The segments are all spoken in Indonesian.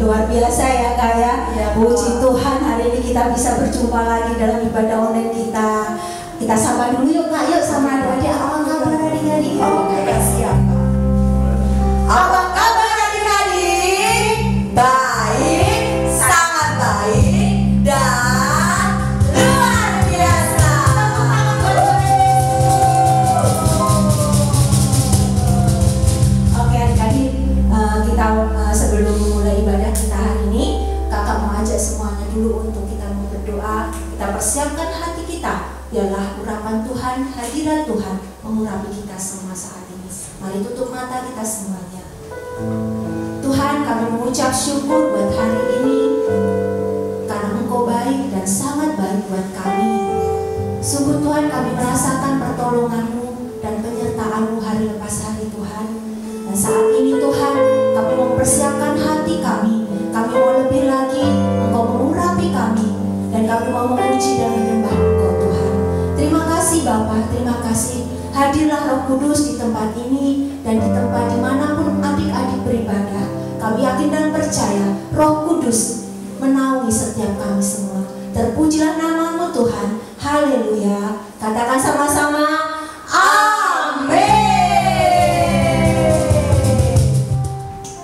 Luar biasa ya Kak ya. Puji Tuhan, hari ini kita bisa berjumpa lagi dalam ibadah online kita. Kita sapa dulu yuk Kak, yuk sama adik-adik. Apa kabar adik-adik? Oke, siap. Apa kabar adik-adik? Baik, sangat baik dan luar biasa. Oke adik-adik, kita sebelum mulai ibadah kita hari ini, kakak mau ajak semuanya dulu untuk kita mau berdoa. Kita persiapkan hati kita, biarlah urapan Tuhan, hadirat Tuhan mengurapi kita semua saat ini. Mari tutup mata kita semuanya. Tuhan, kami mengucap syukur buat hari ini karena Engkau baik dan sangat baik buat kami. Sungguh Tuhan, kami merasakan pertolongan-Mu dan penyertaan-Mu hari lepas hari Tuhan. Dan saat ini Tuhan, kami mempersiapkan hati kami. Kami mau lebih lagi Engkau mengurapi kami, dan kami mau memuji dan menyembah Engkau Tuhan. Terima kasih Bapa, terima kasih. Hadirlah Roh Kudus di tempat ini dan di tempat dimanapun adik-adik beribadah. Kami yakin dan percaya Roh Kudus menaungi setiap kami semua. Terpujilah nama-Mu Tuhan. Haleluya. Katakan sama-sama,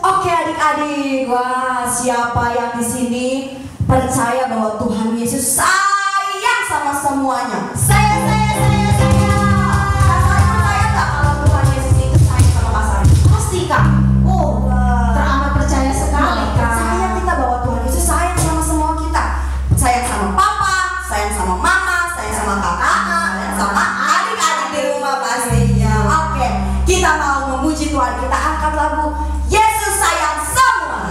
Oke adik-adik, wah siapa yang di sini percaya bahwa Tuhan Yesus sayang sama semuanya? Saya. Percaya tak kalau Tuhan Yesus itu sayang sama Kak Sari? Pasti Kak. Oh, teramat percaya sekali Kak. Percaya kita bahwa Tuhan Yesus sayang sama semua kita. Sayang sama papa, sayang sama mama, sayang sama kakak, sayang sama adik-adik di rumah pastinya. Oke, kita mau memuji Tuhan. Kita angkat lagu Yesus sayang semua.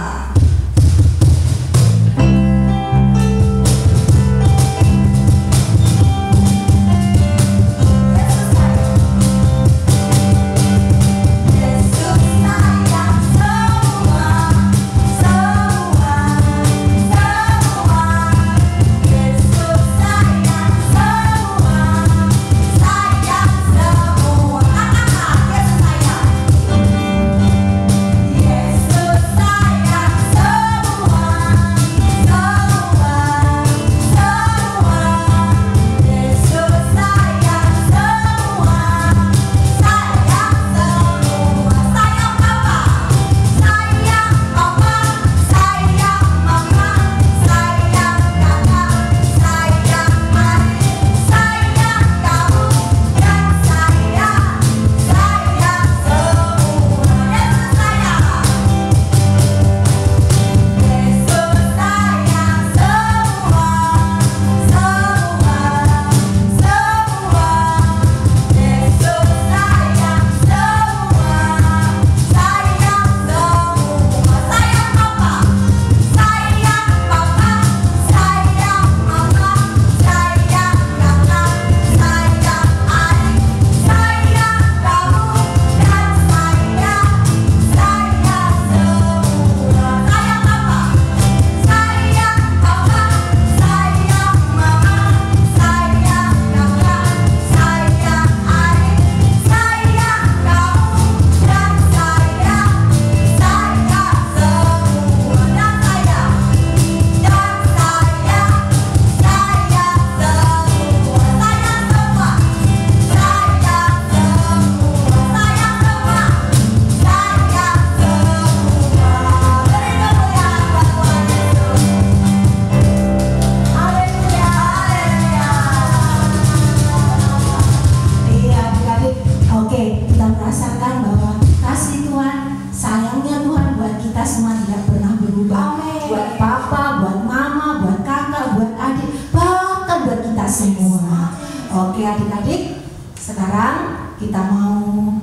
Oke adik-adik, sekarang kita mau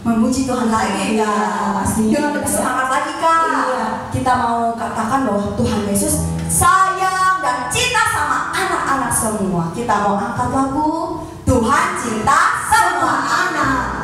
memuji Tuhan lagi ya, ya. pastinya. Dengan lebih semangat lagi Kak. Iya. Kita mau katakan bahwa Tuhan Yesus sayang dan cinta sama anak-anak semua. Kita mau angkat lagu Tuhan cinta semua anak.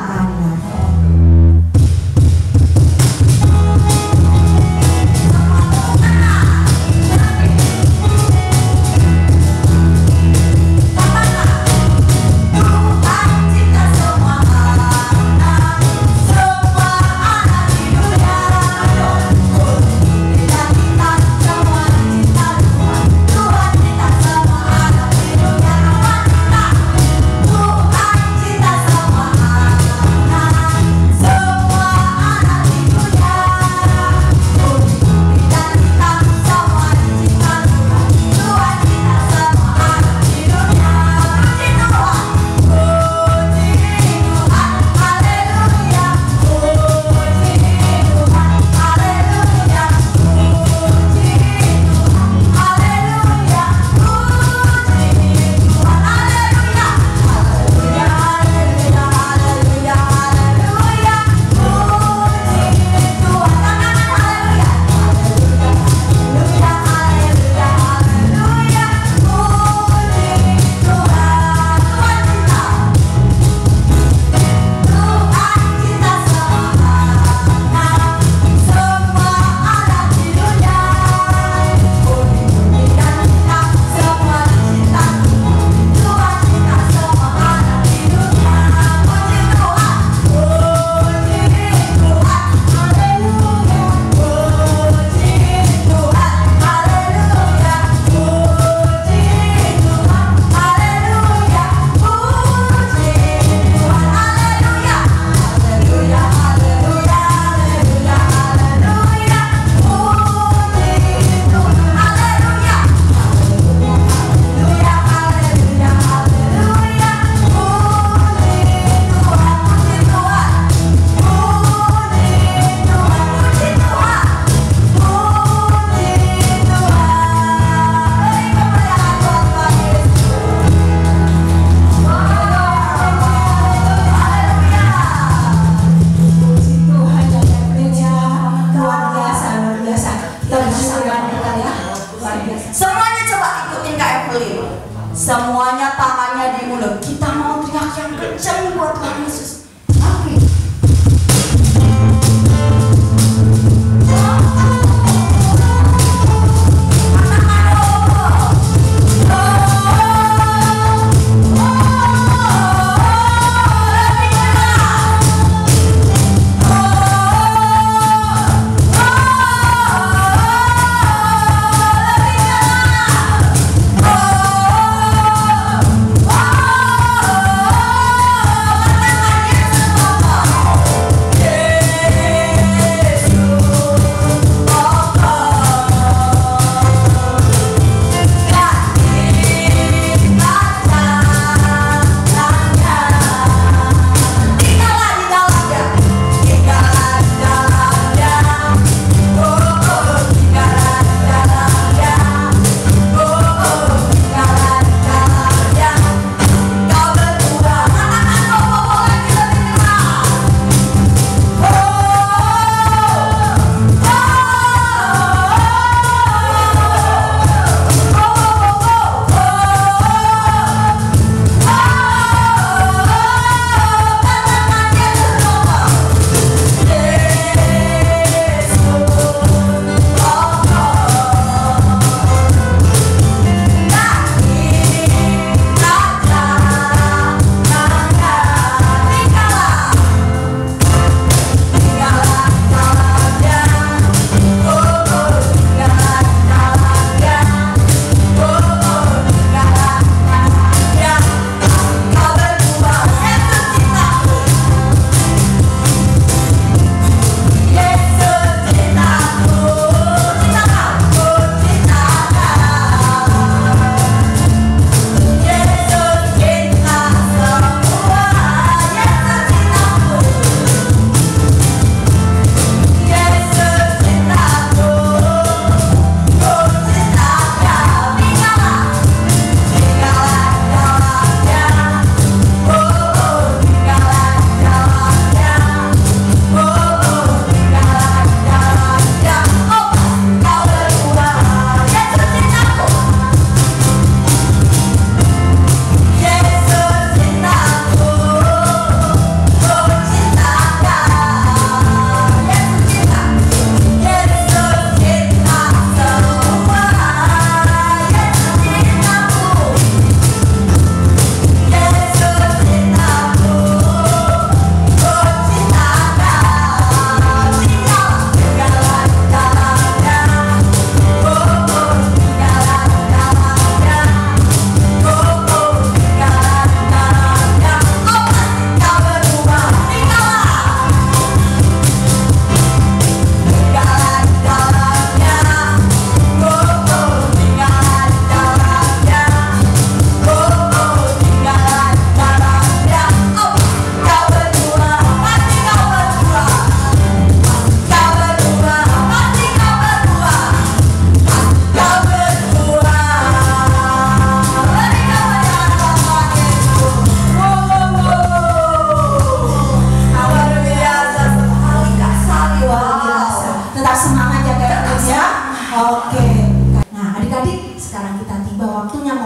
Semuanya coba ikutin Kak Evelyn. Semuanya tangannya di mulut. Kita mau teriak yang kencang buat Tuhan Yesus. Oke.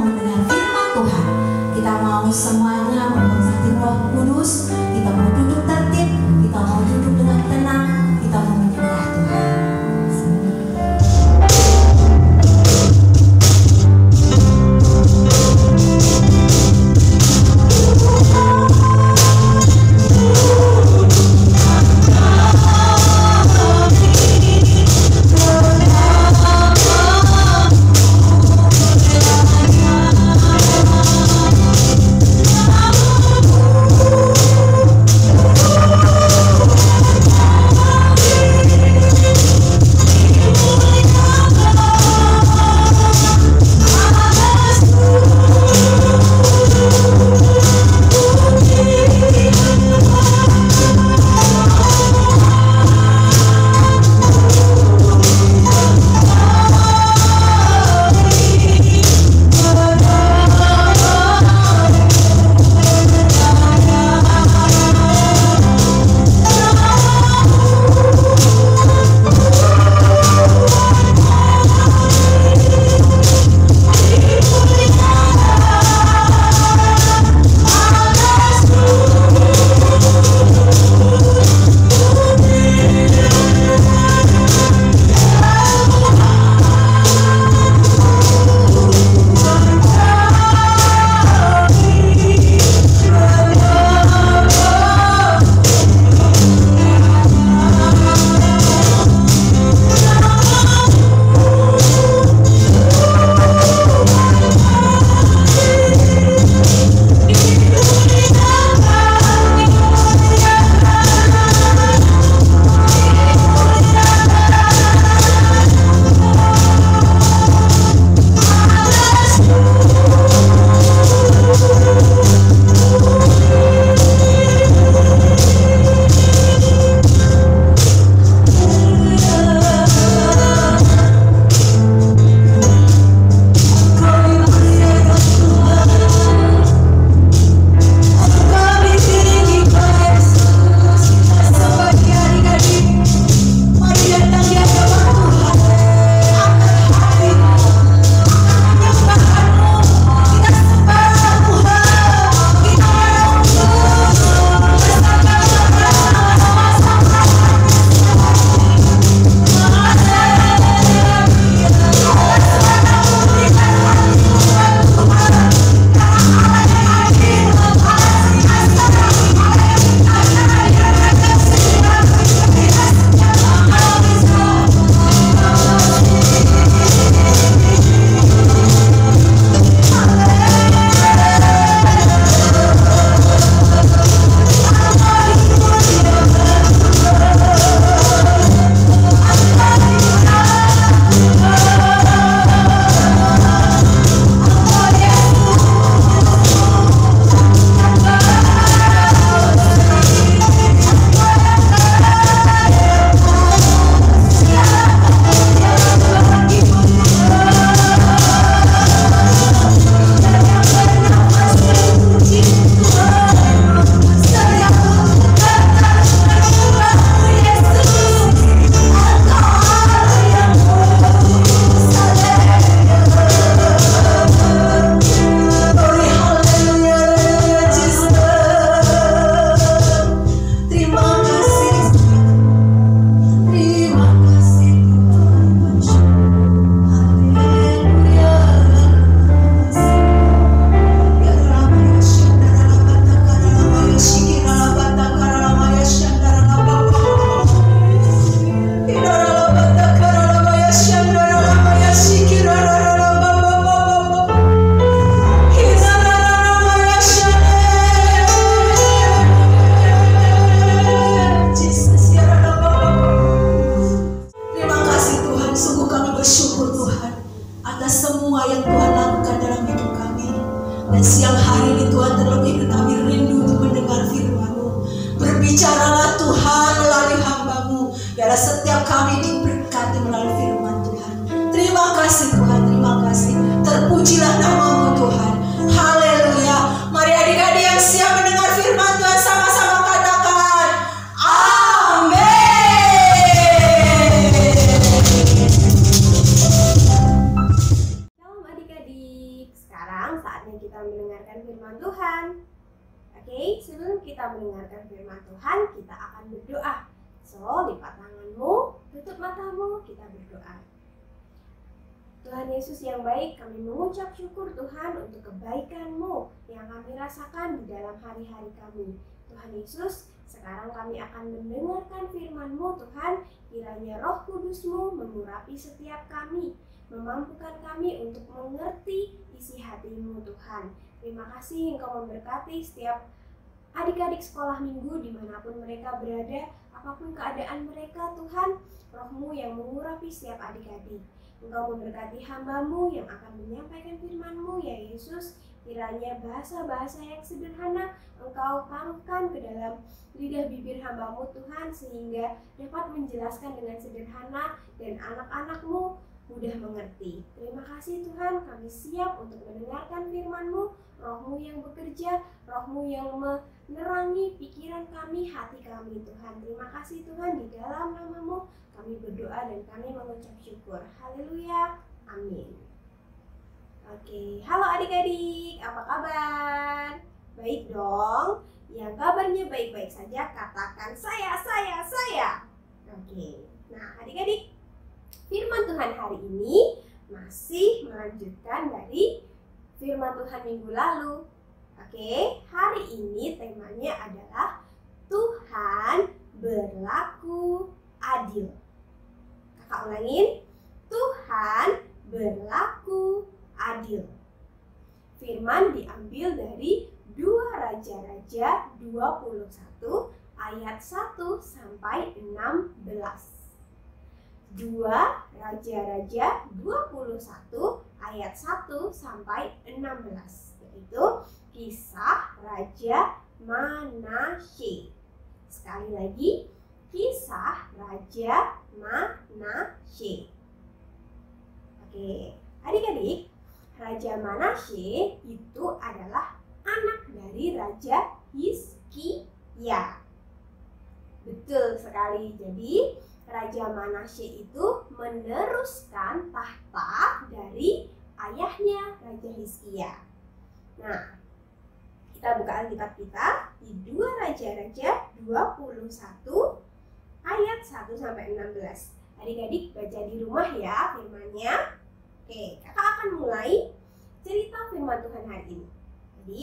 mau mendengar firman Tuhan. Kita mau semuanya menghormati Roh Kudus. Kita mau duduk tertib, kita mau duduk dengan tenang, kita mau menyembah Tuhan. Berbicaralah Tuhan melalui hamba-Mu. Biarlah setiap kami diberkati melalui firman Tuhan. Terima kasih Tuhan, terima kasih. Terpujilah nama-Mu Tuhan. Haleluya. Mari adik-adik yang siap mendengar firman Tuhan sama-sama katakan amin. Shalom adik-adik. Sekarang saatnya kita mendengarkan firman Tuhan. Oke, sebelum kita mendengarkan firman Tuhan, kita akan berdoa. So, lipat tanganmu, tutup matamu, kita berdoa. Tuhan Yesus yang baik, kami mengucap syukur Tuhan untuk kebaikan-Mu yang kami rasakan di dalam hari-hari kami. Tuhan Yesus, sekarang kami akan mendengarkan firman-Mu Tuhan, kiranya Roh Kudus-Mu mengurapi setiap kami, memampukan kami untuk mengerti isi hati-Mu Tuhan. Terima kasih Engkau memberkati setiap adik-adik sekolah minggu dimanapun mereka berada, apapun keadaan mereka Tuhan, Roh-Mu yang mengurapi setiap adik-adik. Engkau memberkati hamba-Mu yang akan menyampaikan firman-Mu ya Yesus, kiranya bahasa-bahasa yang sederhana Engkau taruhkan ke dalam lidah bibir hamba-Mu Tuhan, sehingga dapat menjelaskan dengan sederhana dan anak-anak-Mu mudah mengerti. Terima kasih Tuhan, kami siap untuk mendengarkan firman-Mu, Roh-Mu yang bekerja, Roh-Mu yang menerangi pikiran kami, hati kami Tuhan. Terima kasih Tuhan, di dalam nama-Mu kami berdoa dan kami mengucap syukur. Haleluya, amin. Oke, halo adik-adik, apa kabar? Baik dong, yang kabarnya baik-baik saja katakan saya. Oke, nah adik-adik, firman Tuhan hari ini masih melanjutkan dari firman Tuhan minggu lalu. Oke, hari ini temanya adalah Tuhan berlaku adil. Kakak ulangin, Tuhan berlaku adil. Firman diambil dari 2 Raja-Raja 21 ayat 1 sampai 16. 2 Raja-Raja 21 ayat 1 sampai 16, yaitu kisah Raja Manasye. Sekali lagi, kisah Raja Manasye. Oke, adik-adik, Raja Manasye itu adalah anak dari Raja Hizkia. Betul sekali. Jadi Raja Manasye itu meneruskan tahta dari ayahnya Raja Hizkia. Nah, kita buka Alkitab kita di 2 Raja-Raja 21 ayat 1 sampai 16. Adik-adik baca di rumah ya firmannya. Oke, kakak akan mulai cerita firman Tuhan hari ini. Jadi,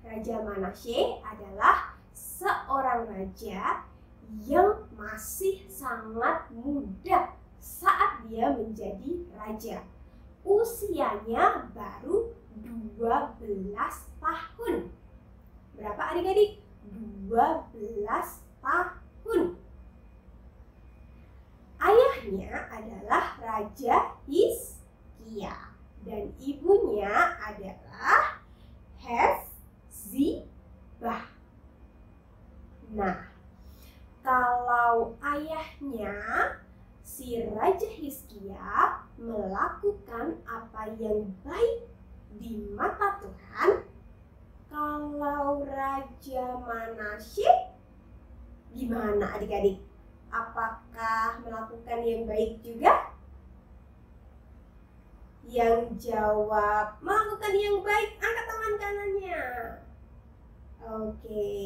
Raja Manasye adalah seorang raja yang masih sangat muda saat dia menjadi raja. Usianya baru 12 tahun. Berapa adik-adik? 12 tahun. Ayahnya adalah Raja Hizkia dan ibunya adalah Hezibah. Nah, kalau ayahnya si Raja Hizkia melakukan apa yang baik di mata Tuhan, kalau Raja Manasye gimana adik-adik? Apakah melakukan yang baik juga? Yang jawab melakukan yang baik, angkat tangan kanannya. Oke.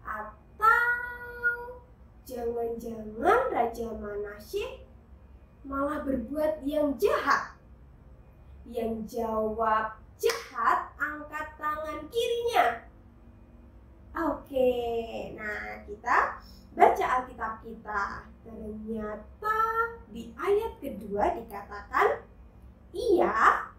Atau jangan-jangan Raja Manasye malah berbuat yang jahat? Yang jawab jahat, angkat tangan kirinya. Oke, nah kita baca Alkitab kita. Ternyata di ayat kedua dikatakan ia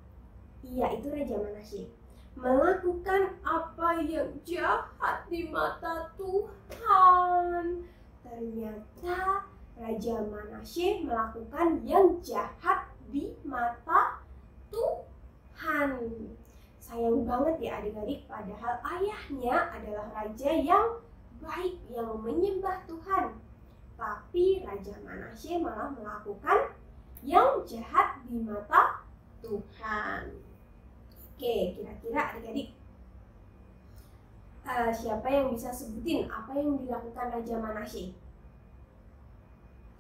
itu Raja Manasye melakukan apa yang jahat di mata Tuhan. Ternyata Raja Manasye melakukan yang jahat di mata Tuhan. Sayang banget ya adik-adik, padahal ayahnya adalah raja yang baik, yang menyembah Tuhan. Tapi Raja Manasye malah melakukan yang jahat di mata Tuhan. Oke, kira-kira adik-adik siapa yang bisa sebutin apa yang dilakukan Raja Manasye?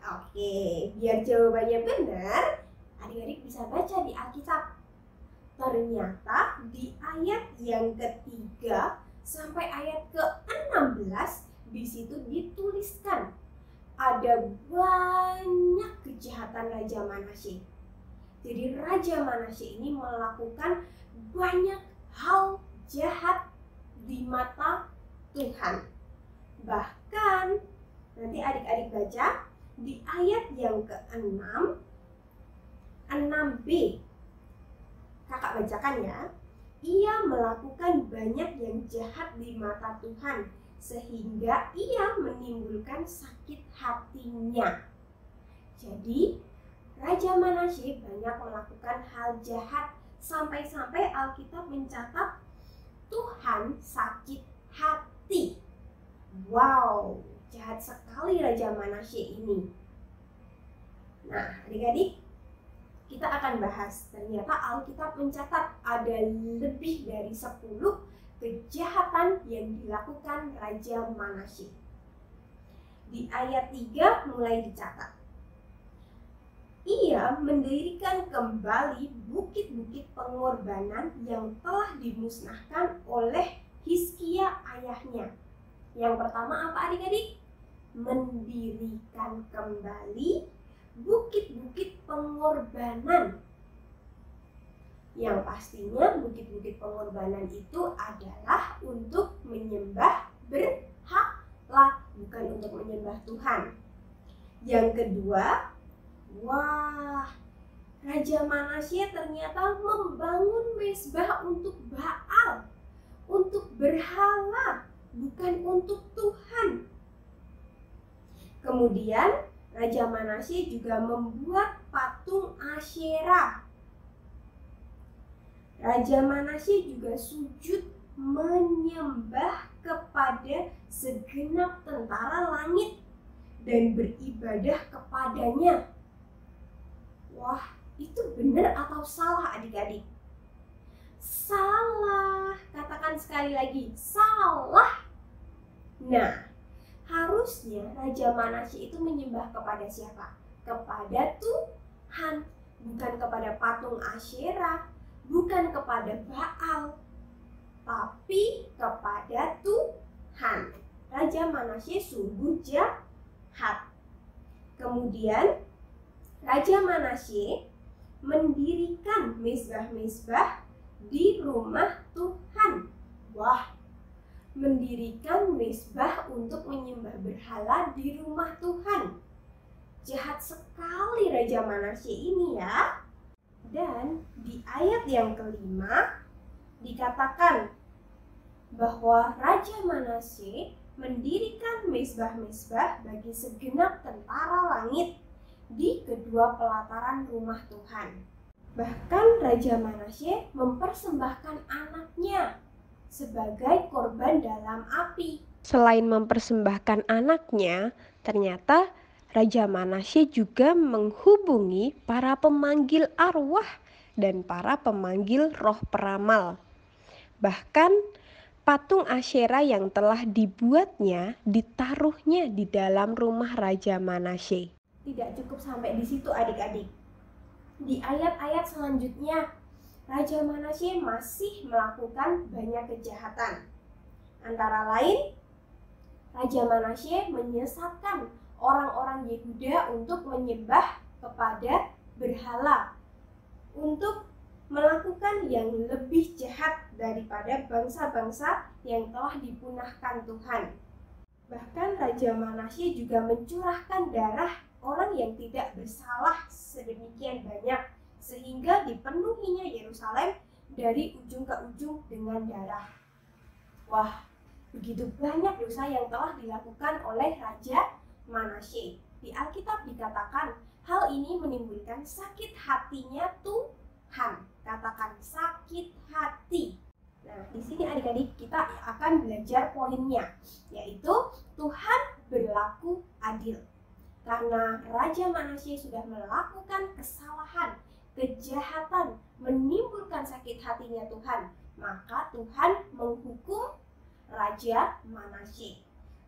Oke, biar jawabannya benar, adik-adik bisa baca di Alkitab. Ternyata di ayat yang ketiga sampai ayat ke-16 di situ dituliskan ada banyak kejahatan Raja Manasye. Jadi Raja Manasye ini melakukan banyak hal jahat di mata Tuhan. Bahkan nanti adik-adik baca di ayat yang ke-6, 6b. Kakak bacakan ya. Ia melakukan banyak yang jahat di mata Tuhan sehingga ia menimbulkan sakit hatinya. Jadi Raja Manasye banyak melakukan hal jahat sampai-sampai Alkitab mencatat Tuhan sakit hati. Wow, jahat sekali Raja Manasye ini. Nah, adik-adik, kita akan bahas. Ternyata Alkitab mencatat ada lebih dari 10 kejahatan yang dilakukan Raja Manasye. Di ayat 3 mulai dicatat. Ia mendirikan kembali bukit-bukit pengorbanan yang telah dimusnahkan oleh Hizkia ayahnya. Yang pertama apa adik-adik? Mendirikan kembali bukit-bukit pengorbanan. Yang pastinya bukit-bukit pengorbanan itu adalah untuk menyembah berhala, bukan untuk menyembah Tuhan. Yang kedua, wah, Raja Manasye ternyata membangun mezbah untuk Baal, untuk berhala, bukan untuk Tuhan. Kemudian Raja Manasye juga membuat patung Asyera. Raja Manasye juga sujud menyembah kepada segenap tentara langit dan beribadah kepadanya. Wah, itu benar atau salah adik-adik? Salah. Katakan sekali lagi, salah. Nah, harusnya Raja Manasye itu menyembah kepada siapa? Kepada Tuhan, bukan kepada patung Asyera, bukan kepada Baal, tapi kepada Tuhan. Raja Manasye sungguh jahat. Kemudian Raja Manasye mendirikan mezbah-mezbah di rumah Tuhan. Wah, mendirikan mezbah untuk menyembah berhala di rumah Tuhan. Jahat sekali Raja Manasye ini ya. Dan di ayat yang kelima dikatakan bahwa Raja Manasye mendirikan mezbah-mezbah bagi segenap tentara langit di kedua pelataran rumah Tuhan. Bahkan Raja Manasye mempersembahkan anaknya sebagai korban dalam api. Selain mempersembahkan anaknya, ternyata Raja Manasye juga menghubungi para pemanggil arwah dan para pemanggil roh peramal. Bahkan patung Asyera yang telah dibuatnya ditaruhnya di dalam rumah Raja Manasye. Tidak cukup sampai di situ adik-adik. Di ayat-ayat selanjutnya, Raja Manasye masih melakukan banyak kejahatan. Antara lain, Raja Manasye menyesatkan orang-orang Yehuda untuk menyembah kepada berhala, untuk melakukan yang lebih jahat daripada bangsa-bangsa yang telah dipunahkan Tuhan. Bahkan Raja Manasye juga mencurahkan darah orang yang tidak bersalah sedemikian banyak, sehingga dipenuhinya Yerusalem dari ujung ke ujung dengan darah. Wah, begitu banyak dosa yang telah dilakukan oleh Raja Manasye. Di Alkitab dikatakan hal ini menimbulkan sakit hatinya Tuhan. Katakan sakit hati. Nah, di sini adik-adik kita akan belajar poinnya, yaitu Tuhan berlaku adil. Karena Raja Manasye sudah melakukan kesalahan, kejahatan, menimbulkan sakit hatinya Tuhan, maka Tuhan menghukum Raja Manasye.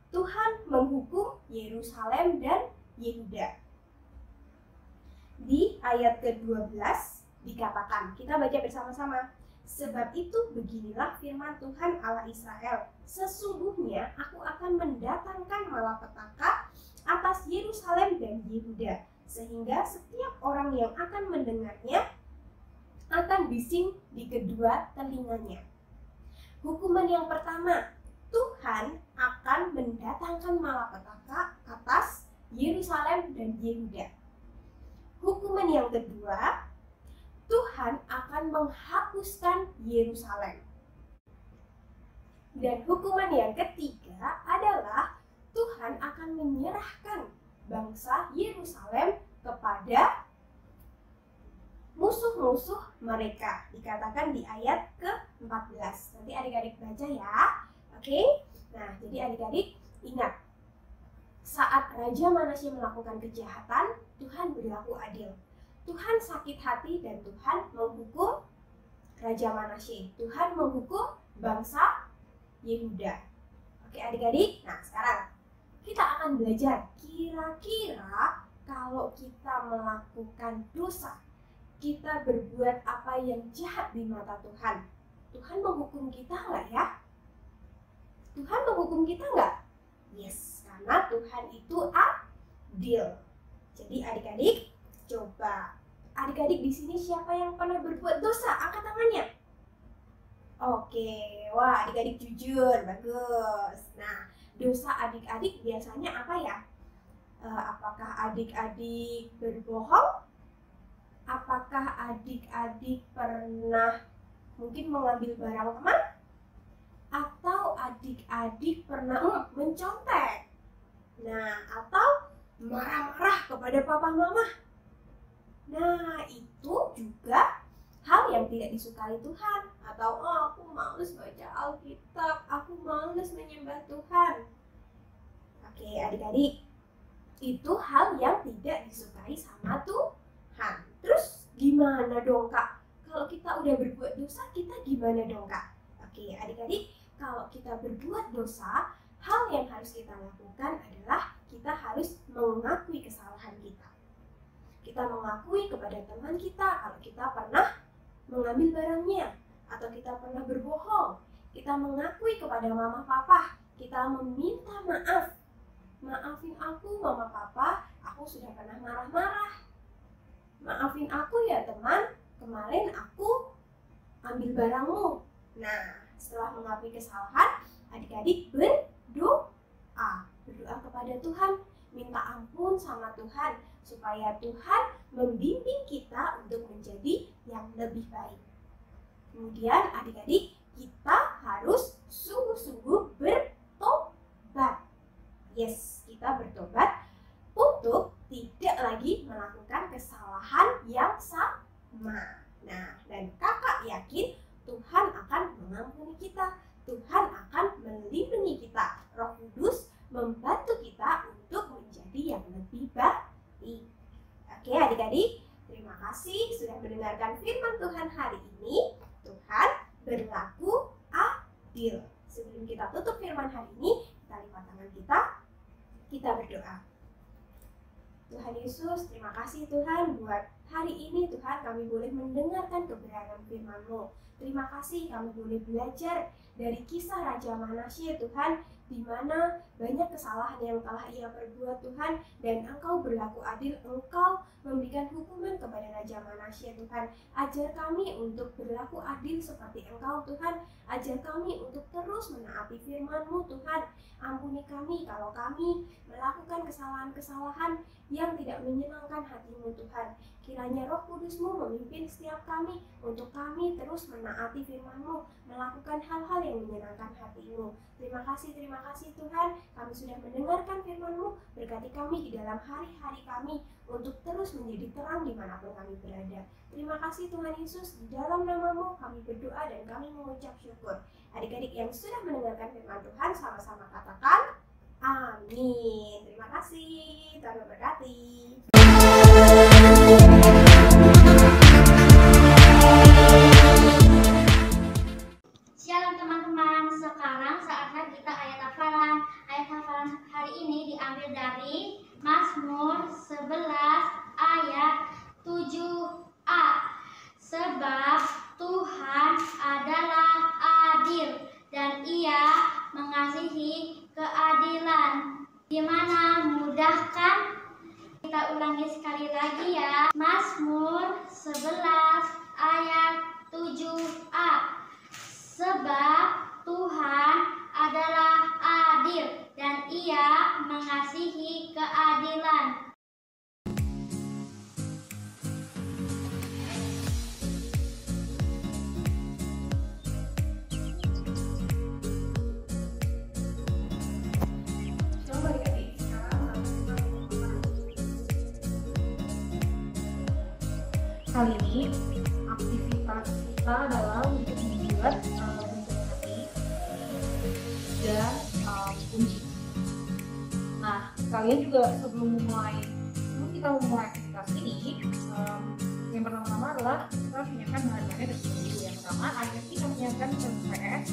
Tuhan menghukum Yerusalem dan Yehuda. Di ayat ke-12 dikatakan, kita baca bersama-sama. Sebab itu beginilah firman Tuhan Allah Israel, sesungguhnya aku akan mendatangkan malapetaka atas Yerusalem dan Yehuda, sehingga setiap orang yang akan mendengarnya akan bising di kedua telinganya. Hukuman yang pertama, Tuhan akan mendatangkan malapetaka atas Yerusalem dan Yehuda. Hukuman yang kedua, Tuhan akan menghapuskan Yerusalem. Dan hukuman yang ketiga adalah Tuhan akan menyerahkan bangsa Yerusalem kepada musuh-musuh mereka. Dikatakan di ayat ke-14. Nanti adik-adik baca ya. Oke? Nah, jadi adik-adik ingat, saat Raja Manasye melakukan kejahatan, Tuhan berlaku adil. Tuhan sakit hati dan Tuhan menghukum Raja Manasye. Tuhan menghukum bangsa Yehuda. Oke adik-adik, nah sekarang kita akan belajar kira-kira kalau kita melakukan dosa, kita berbuat apa yang jahat di mata Tuhan, Tuhan menghukum kita nggak ya? Tuhan menghukum kita nggak? Yes, karena Tuhan itu adil. Jadi adik-adik, coba adik-adik di sini siapa yang pernah berbuat dosa? Angkat tangannya. Oke, wah adik-adik jujur, bagus. Nah, dosa adik-adik biasanya apa ya? Apakah adik-adik berbohong? Apakah adik-adik pernah mungkin mengambil barang teman? Atau adik-adik pernah mencontek? Nah, atau marah-marah kepada papa mama? Nah, itu juga hal yang tidak disukai Tuhan. Atau aku males baca Alkitab, aku males menyembah Tuhan. Oke adik-adik, itu hal yang tidak disukai sama Tuhan. Terus gimana dong Kak? Kalau kita udah berbuat dosa, kita gimana dong Kak? Oke adik-adik, kalau kita berbuat dosa, hal yang harus kita lakukan adalah kita harus mengakui kesalahan kita. Kita mengakui kepada teman kita kalau kita pernah mengambil barangnya, atau kita pernah berbohong. Kita mengakui kepada mama papa, kita meminta maaf. Maafin aku mama papa, aku sudah pernah marah-marah. Maafin aku ya teman, kemarin aku ambil barangmu. Nah, setelah mengakui kesalahan, adik-adik berdoa kepada Tuhan, minta ampun sama Tuhan, supaya Tuhan membimbing kita untuk menjadi yang lebih baik. Kemudian adik-adik, kita harus sungguh-sungguh bertobat. Yes, kita bertobat untuk tidak lagi melakukan kesalahan yang sama. Nah, dan kakak yakin Tuhan akan mengampuni kita. Tuhan akan melindungi kita. Roh Kudus membantu kita untuk menjadi yang lebih baik. Oke adik-adik, terima kasih sudah mendengarkan firman Tuhan hari ini. Tuhan berlaku adil. Sebelum kita tutup firman hari ini, kita lipat tangan kita berdoa. Tuhan Yesus, terima kasih Tuhan buat hari ini Tuhan kami boleh mendengarkan kebenaran firman-Mu. Terima kasih kami boleh belajar dari kisah Raja Manasye Tuhan, di mana banyak kesalahan yang telah ia perbuat Tuhan, dan Engkau berlaku adil, Engkau memberikan hukuman kepada Raja Manasye Tuhan. Ajar kami untuk berlaku adil seperti Engkau Tuhan, ajar kami untuk terus menaati firman-Mu Tuhan. Ampuni kami kalau kami melakukan kesalahan-kesalahan yang tidak menyenangkan hati-Mu Tuhan. Kiranya Roh Kudus-Mu memimpin setiap kami untuk kami terus menaati firman-Mu, melakukan hal-hal yang menyenangkan hati-Mu. Terima kasih Tuhan, kami sudah mendengarkan firman-Mu. Berkati kami di dalam hari-hari kami untuk terus menjadi terang dimanapun kami berada. Terima kasih Tuhan Yesus, di dalam nama-Mu kami berdoa dan kami mengucap syukur. Adik-adik yang sudah mendengarkan firman Tuhan, sama-sama katakan amin. Terima kasih, Tuhan memberkati. Shalom teman-teman, sekarang saatnya kita ayat hafalan. Ayat hafalan hari ini diambil dari Mazmur 11 ayat 7a. Sebab Tuhan adalah adil dan Ia mengasihi keadilan. Gimana, mudah kan? Kita ulangi sekali lagi ya. Mazmur 11 ayat 7a. Sebab Tuhan adalah adil dan Ia mengasihi keadilan. Kali ini aktivitas kita adalah untuk membuat bentuk hati dan kunci. Nah, kalian juga sebelum kita memulai aktivitas ini, yang pertama adalah kita harus menyiapkan bahan-bahannya dari dulu. Yang pertama, akhirnya kita menyiapkan PS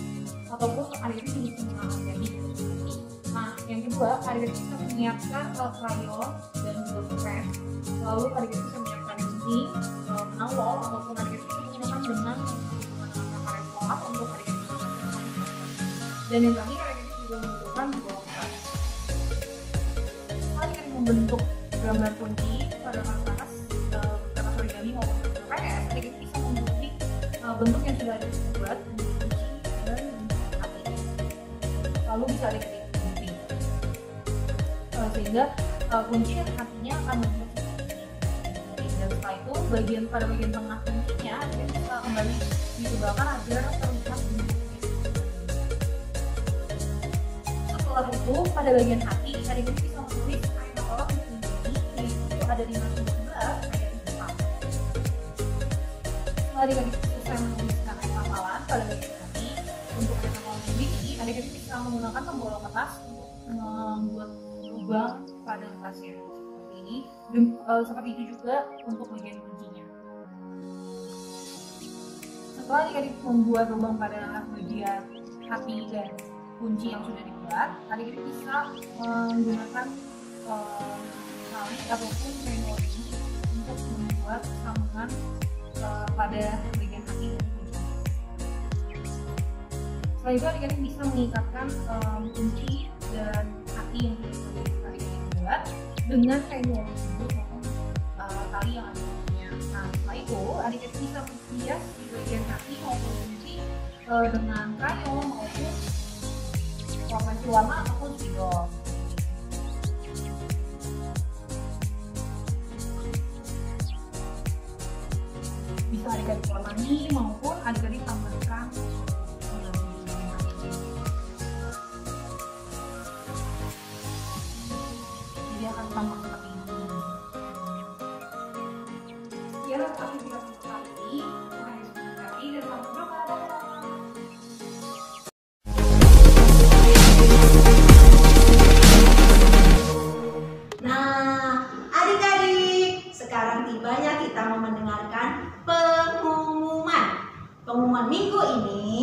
ataupun akhirnya jenis penggunaan organik. Nah, yang kedua, akhirnya kita menyiapkan crayon dan juga PS. Lalu akhirnya kita menyiapkan gunting, benang wol ataupun akhirnya kita menggunakan benang menggunakan karet pola untuk akhirnya kita. Dan yang terakhir akhirnya kita juga membutuhkan bola kertas. Akhirnya membentuk gambar kunci pada kertas origami maupun PS, akhirnya kita bisa membentuk bentuk yang sudah dibuat bentuk kunci dan bentuk hati. Lalu bisa akhirnya gunting sehingga kunci dan hatinya akan membentuk. Dan setelah itu bagian tengah kuncinya akhirnya kita kembali ditebalkan agar terlihat bentuknya. Setelah itu pada bagian hati akhirnya kita menulis ayat Allah ini, yaitu ada di Mazmur 11 ayat 4. Setelah selesai menuliskan ayat hafalan pada bagian hati, untuk ayat hafalan ini akhirnya kita bisa menggunakan pembolong kertas untuk membuat lubang pada kertasnya. Seperti itu juga untuk bagian kuncinya. Setelah adik-adik membuat lubang pada bagian hati dan kunci yang sudah dibuat, adik-adik bisa menggunakan tali ataupun memori untuk membuat sambungan pada bagian hati dan kunci. Setelah itu adik-adik bisa mengikatkan kunci dan hati yang sudah adik-adik buat dengan kain wol maupun tali yang ada dalamnya. Nah, setelah itu adik-adik bisa menghias di bagian hati maupun kunci dengan krayon maupun pensil warna ataupun spidol. Bisa adik-adik warnai maupun adik-adik tambahkan akan tampak seperti ini. Ya, aktivitas kali ini mengenai dan sampai jumpa. Nah, adik-adik, sekarang tibanya kita mau mendengarkan pengumuman minggu ini.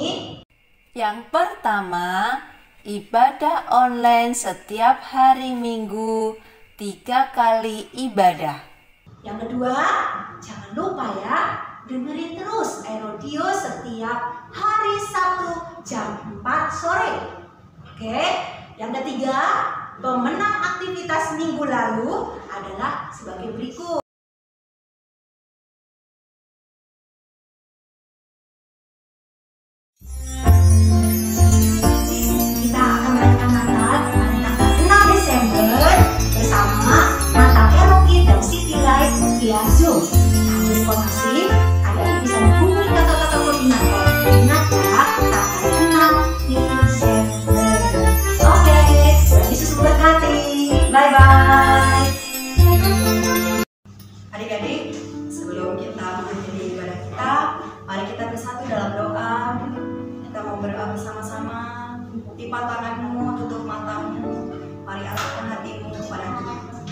Yang pertama, ibadah online setiap hari Minggu 3 kali ibadah. Yang kedua, jangan lupa ya, dengerin terus iRadio setiap hari Sabtu jam 4 sore. Oke, yang ketiga, pemenang aktivitas minggu lalu adalah sebagai berikut. Kita akan merayakan Natal tanggal 6 Desember bersama Natal Eroki dan City Light via Zoom. Nah, informasi kalian bisa menghubungi kakak-kakak koordinator. Ingat ya, tanggal 6 Desember. Oke, Tuhan Yesus memberkati. Bye-bye. Adik-adik, sebelum kita mengakhiri ibadah kita, mari kita bersatu dalam doa. Kita mau berdoa bersama-sama. Lipat tanganmu, tutup matamu. Mari arahkan hatimu kepada Tuhan.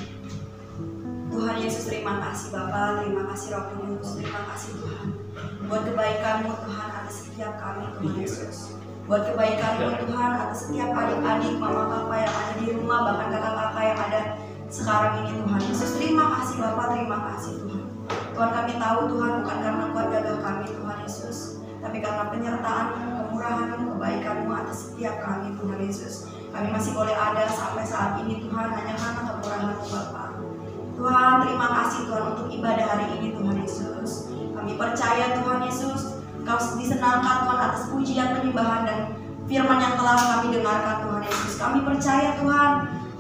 Tuhan Yesus, terima kasih Bapa, terima kasih Roh Kudus, terima kasih Tuhan. Buat kebaikan-Mu Tuhan atas setiap kami Tuhan Yesus. Buat kebaikan-Mu Tuhan atas setiap adik-adik, mama papa yang ada di rumah, bahkan kakak-kakak yang ada sekarang ini Tuhan Yesus. Terima kasih Bapa, terima kasih Tuhan. Tuhan, kami tahu Tuhan bukan karena kuat gagah kami Tuhan Yesus, tapi karena penyertaan, kemurahan, kebaikan-Mu atas setiap kami Tuhan Yesus. Kami masih boleh ada sampai saat ini Tuhan, hanya karena kemurahan-Mu Bapa. Tuhan, terima kasih Tuhan untuk ibadah hari ini Tuhan Yesus. Kami percaya Tuhan Yesus, Engkau disenangkan Tuhan atas pujian, penyembahan, dan firman yang telah kami dengarkan Tuhan Yesus. Kami percaya Tuhan,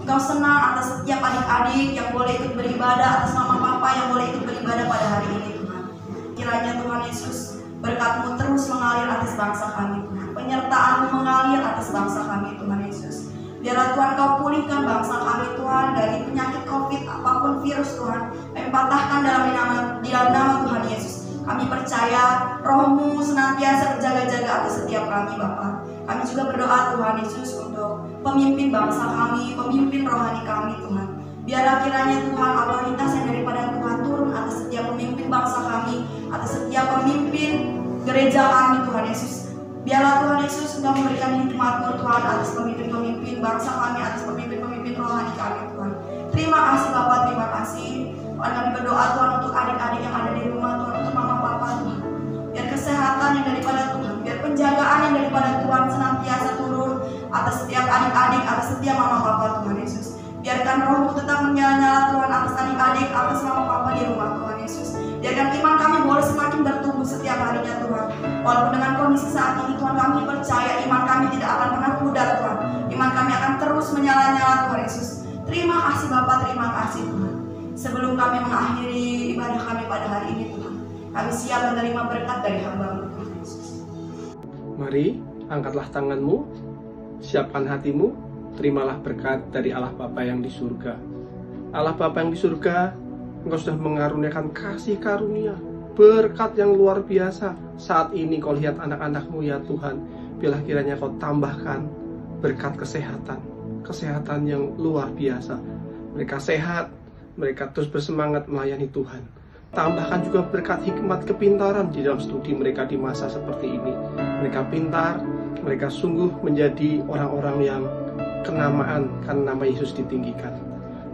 Engkau senang atas setiap adik-adik yang boleh ikut beribadah, atas mama papa yang boleh ikut beribadah pada hari ini Tuhan. Kiranya Tuhan Yesus, berkat-Mu terus mengalir atas bangsa kami Tuhan. Penyertaan-Mu mengalir atas bangsa kami Tuhan Yesus. Biarlah Tuhan Kau pulihkan bangsa kami Tuhan dari penyakit COVID, apapun virus Tuhan. Kami patahkan dalam nama Tuhan Yesus. Kami percaya Roh-Mu senantiasa berjaga-jaga atas setiap kami Bapa. Kami juga berdoa Tuhan Yesus untuk pemimpin bangsa kami, pemimpin rohani kami Tuhan. Biarlah kiranya Tuhan otoritas yang daripada Tuhan turun atas setiap pemimpin bangsa kami, atas setiap pemimpin gereja kami Tuhan Yesus. Biarlah Tuhan Yesus sudah memberikan hikmat-Mu Tuhan atas pemimpin-pemimpin bangsa kami, atas pemimpin-pemimpin rohani kami Tuhan. Terima kasih Bapak, terima kasih. Tuhan, kami berdoa Tuhan untuk adik-adik yang ada di rumah Tuhan, untuk mama papa Tuhan. Biar kesehatan yang daripada Tuhan, biar penjagaan yang daripada Tuhan senantiasa turun atas setiap adik-adik, atas setiap mama papa Tuhan Yesus. Biarkan Roh-Mu tetap menyala-nyala Tuhan atas adik-adik, atas mama papa di rumah Tuhan Yesus. Biarkan iman kami boleh semakin bertumbuh setiap harinya Tuhan. Walaupun dengan kondisi saat ini Tuhan, kami percaya iman kami tidak akan pernah pudar Tuhan. Iman kami akan terus menyala-nyala Tuhan Yesus. Terima kasih Bapak, terima kasih Tuhan. Sebelum kami mengakhiri ibadah kami pada hari ini Tuhan, kami siap menerima berkat dari hamba-Mu Tuhan Yesus. Mari angkatlah tanganmu, siapkan hatimu, terimalah berkat dari Allah Bapa yang di surga. Allah Bapa yang di surga, Engkau sudah mengaruniakan kasih karunia, berkat yang luar biasa. Saat ini Kau lihat anak-anak-Mu ya Tuhan, biarlah kiranya Kau tambahkan berkat kesehatan yang luar biasa. Mereka sehat, mereka terus bersemangat melayani Tuhan. Tambahkan juga berkat hikmat kepintaran di dalam studi mereka di masa seperti ini. Mereka pintar, mereka sungguh menjadi orang-orang yang kenamaan karena nama Yesus ditinggikan.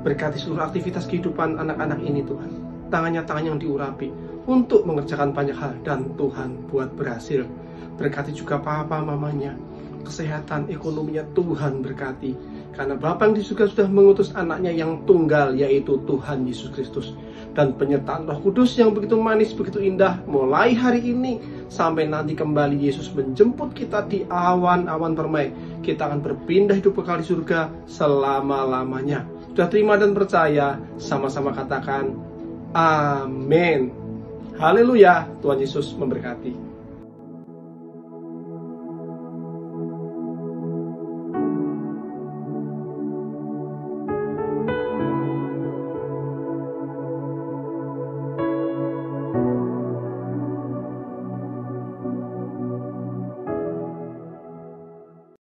Berkati seluruh aktivitas kehidupan anak-anak ini Tuhan. Tangan yang diurapi untuk mengerjakan banyak hal dan Tuhan buat berhasil. Berkati juga papa mamanya, kesehatan ekonominya Tuhan berkati. Karena Bapa yang di surga sudah mengutus anaknya yang tunggal, yaitu Tuhan Yesus Kristus. Dan penyertaan Roh Kudus yang begitu manis, begitu indah, mulai hari ini sampai nanti kembali Yesus menjemput kita di awan-awan permai. Kita akan berpindah hidup kekal di surga selama-lamanya. Sudah terima dan percaya, sama-sama katakan amin. Haleluya, Tuhan Yesus memberkati.